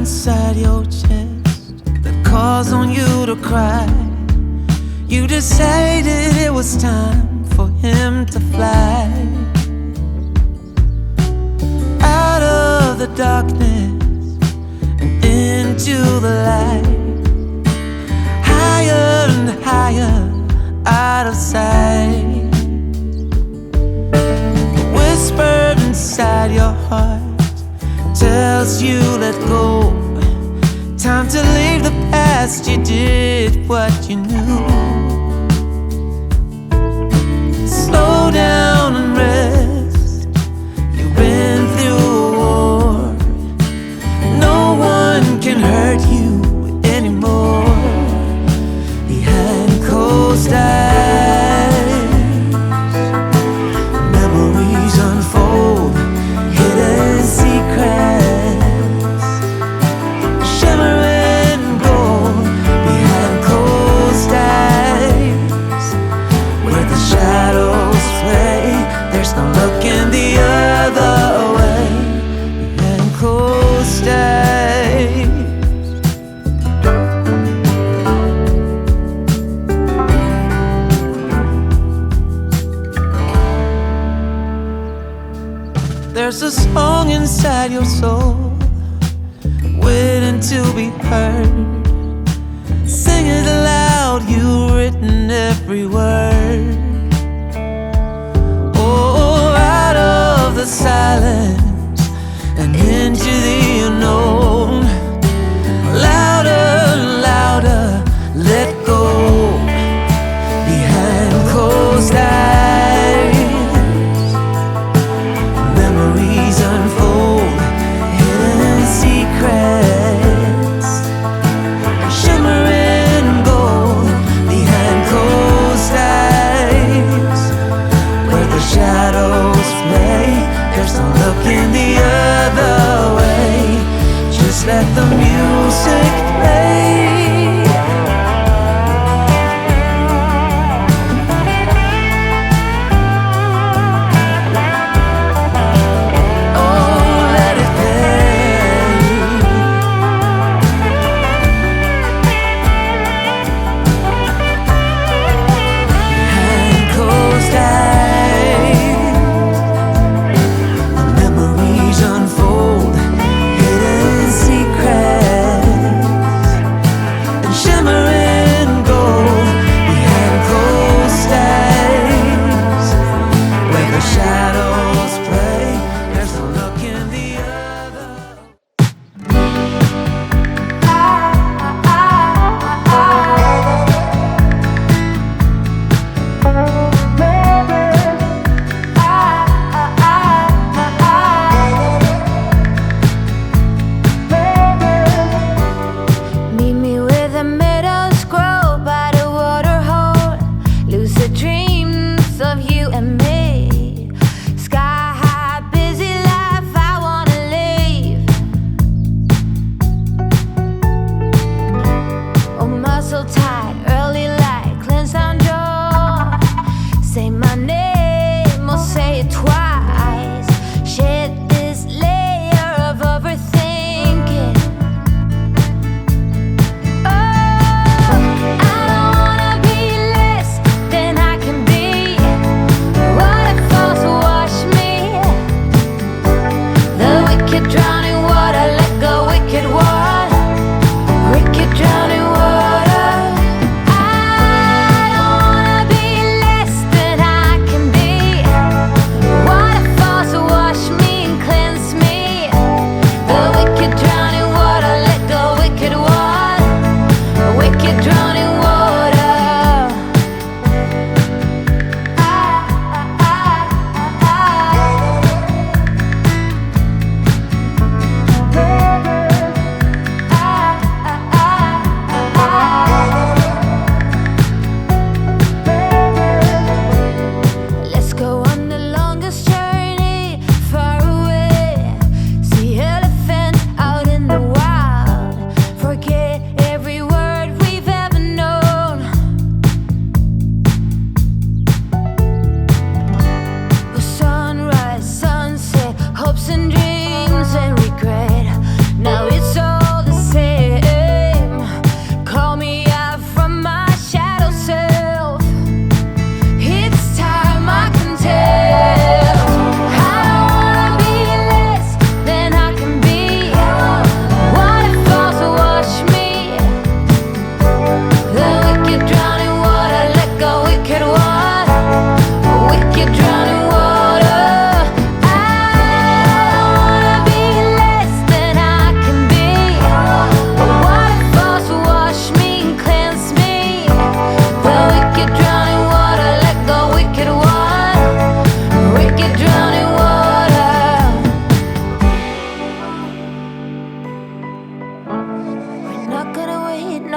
inside your chest that calls on you to cry. You decided it was time for him to fly out of the darkness and into the light, higher and higher out of sight. The whisper inside your heart tells you let go. Time to leave the past, you did what you knew. Slow down and rest, you've been through a war. No one can hurt you anymore. Behind closed eyes, memories unfold, hidden secrets. There's a song inside your soul waiting to be heard. Sing it aloud, you've written every word. Oh, out of the silence and into the unknown. Louder, louder, let go. Behind closed eyes, memories unfold, hidden secrets, shimmering gold. Behind closed eyes, where the shadows play, there's no looking the other way. Just let the music play.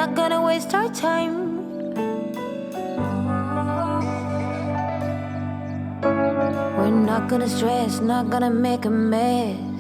not gonna waste our time. We're not gonna stress, not gonna make a mess.